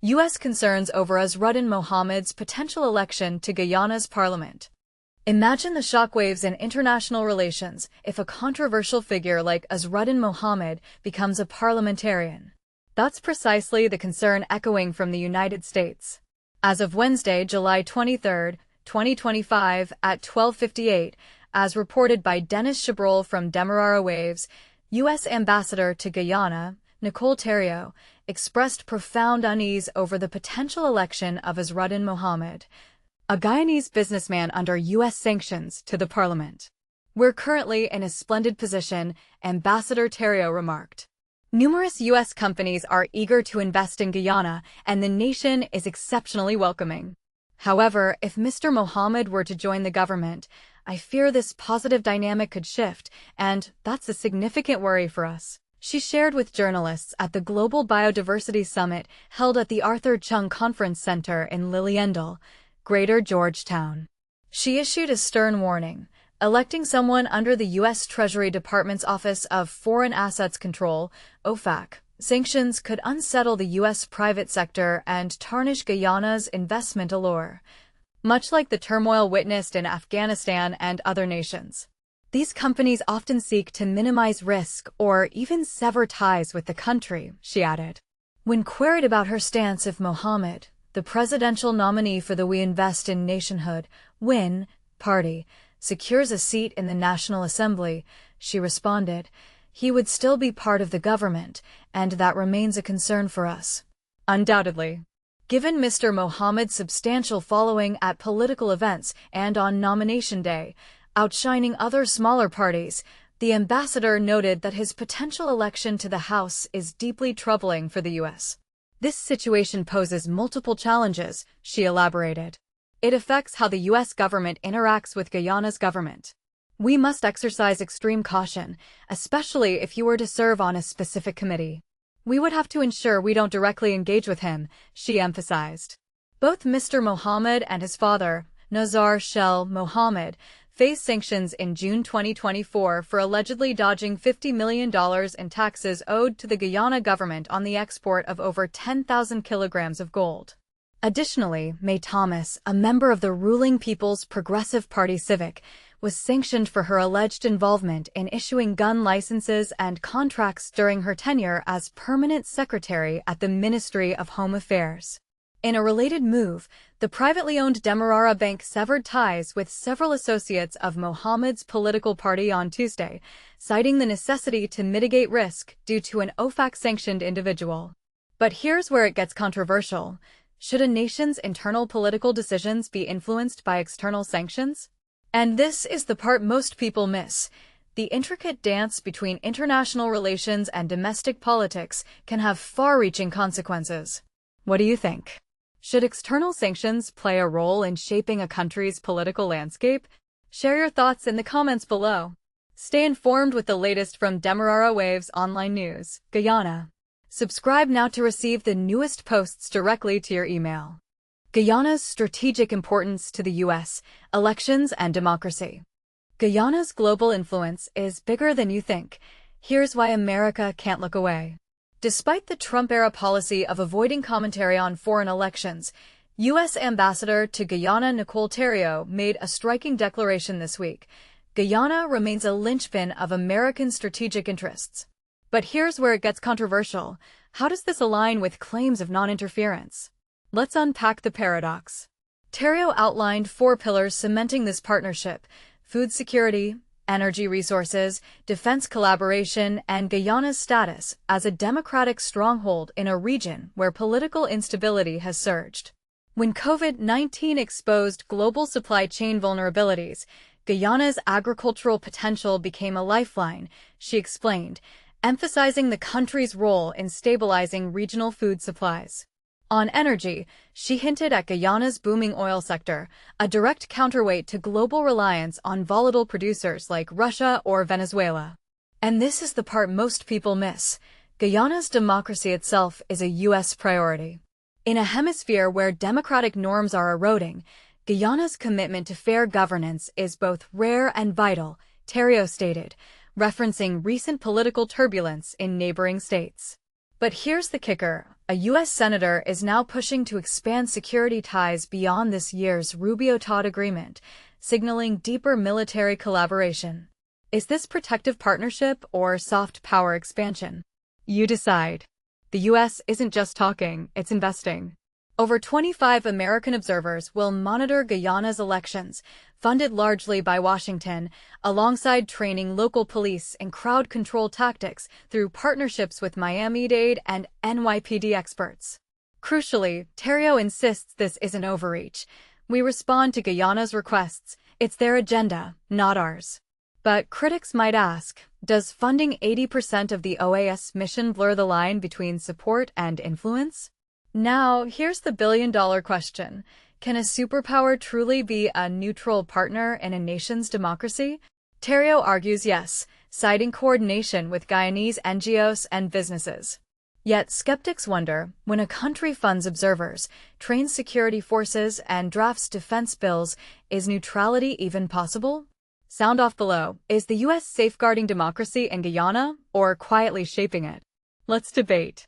U.S. concerns over Azruddin Mohamed's potential election to Guyana's parliament. Imagine the shockwaves in international relations if a controversial figure like Azruddin Mohamed becomes a parliamentarian. That's precisely the concern echoing from the United States. As of Wednesday, July 23, 2025, at 12:58, as reported by Dennis Chabrol from Demerara Waves, U.S. Ambassador to Guyana, Nicole Theriault, expressed profound unease over the potential election of Azruddin Mohamed, a Guyanese businessman under U.S. sanctions, to the parliament. "We're currently in a splendid position," Ambassador Theriault remarked. "Numerous U.S. companies are eager to invest in Guyana, and the nation is exceptionally welcoming. However, if Mr. Mohamed were to join the government, I fear this positive dynamic could shift, and that's a significant worry for us," she shared with journalists at the Global Biodiversity Summit held at the Arthur Chung Conference Center in Liliendale, Greater Georgetown. She issued a stern warning: electing someone under the U.S. Treasury Department's Office of Foreign Assets Control, OFAC, sanctions could unsettle the U.S. private sector and tarnish Guyana's investment allure, much like the turmoil witnessed in Afghanistan and other nations. These companies often seek to minimize risk or even sever ties with the country, she added. When queried about her stance if Mohamed, the presidential nominee for the We Invest in Nationhood, WIN, party, secures a seat in the National Assembly, she responded, "He would still be part of the government, and that remains a concern for us." Undoubtedly. Given Mr. Mohamed's substantial following at political events and on nomination day, outshining other smaller parties, the ambassador noted that his potential election to the House is deeply troubling for the U.S. "This situation poses multiple challenges," she elaborated. "It affects how the U.S. government interacts with Guyana's government. We must exercise extreme caution, especially if you were to serve on a specific committee. We would have to ensure we don't directly engage with him," she emphasized. Both Mr. Mohamed and his father, Nazar Shel Mohamed, faced sanctions in June 2024 for allegedly dodging $50 million in taxes owed to the Guyana government on the export of over 10,000 kilograms of gold. Additionally, May Thomas, a member of the ruling People's Progressive Party Civic, was sanctioned for her alleged involvement in issuing gun licenses and contracts during her tenure as permanent secretary at the Ministry of Home Affairs. In a related move, the privately owned Demerara Bank severed ties with several associates of Mohamed's political party on Tuesday, citing the necessity to mitigate risk due to an OFAC-sanctioned individual. But here's where it gets controversial. Should a nation's internal political decisions be influenced by external sanctions? And this is the part most people miss. The intricate dance between international relations and domestic politics can have far-reaching consequences. What do you think? Should external sanctions play a role in shaping a country's political landscape? Share your thoughts in the comments below. Stay informed with the latest from Demerara Waves Online News, Guyana. Subscribe now to receive the newest posts directly to your email. Guyana's strategic importance to the U.S., elections and democracy. Guyana's global influence is bigger than you think. Here's why America can't look away. Despite the Trump-era policy of avoiding commentary on foreign elections, U.S. Ambassador to Guyana Nicole Theriault made a striking declaration this week. Guyana remains a linchpin of American strategic interests. But here's where it gets controversial. How does this align with claims of non-interference? Let's unpack the paradox. Theriault outlined 4 pillars cementing this partnership: food security, energy resources, defense collaboration, and Guyana's status as a democratic stronghold in a region where political instability has surged. When COVID-19 exposed global supply chain vulnerabilities, Guyana's agricultural potential became a lifeline, she explained, emphasizing the country's role in stabilizing regional food supplies. On energy, she hinted at Guyana's booming oil sector, a direct counterweight to global reliance on volatile producers like Russia or Venezuela. And this is the part most people miss. Guyana's democracy itself is a U.S. priority. In a hemisphere where democratic norms are eroding, Guyana's commitment to fair governance is both rare and vital, Theriault stated, referencing recent political turbulence in neighboring states. But here's the kicker. A U.S. senator is now pushing to expand security ties beyond this year's Rubio-Todd agreement, signaling deeper military collaboration. Is this protective partnership or soft power expansion? You decide. The U.S. isn't just talking, it's investing. Over 25 American observers will monitor Guyana's elections, funded largely by Washington, alongside training local police in crowd control tactics through partnerships with Miami-Dade and NYPD experts. Crucially, Terrio insists this isn't overreach. We respond to Guyana's requests. It's their agenda, not ours. But critics might ask, does funding 80% of the OAS mission blur the line between support and influence? Now, here's the billion-dollar question. Can a superpower truly be a neutral partner in a nation's democracy? Terrio argues yes, citing coordination with Guyanese NGOs and businesses. Yet skeptics wonder, when a country funds observers, trains security forces, and drafts defense bills, is neutrality even possible? Sound off below. Is the U.S. safeguarding democracy in Guyana, or quietly shaping it? Let's debate.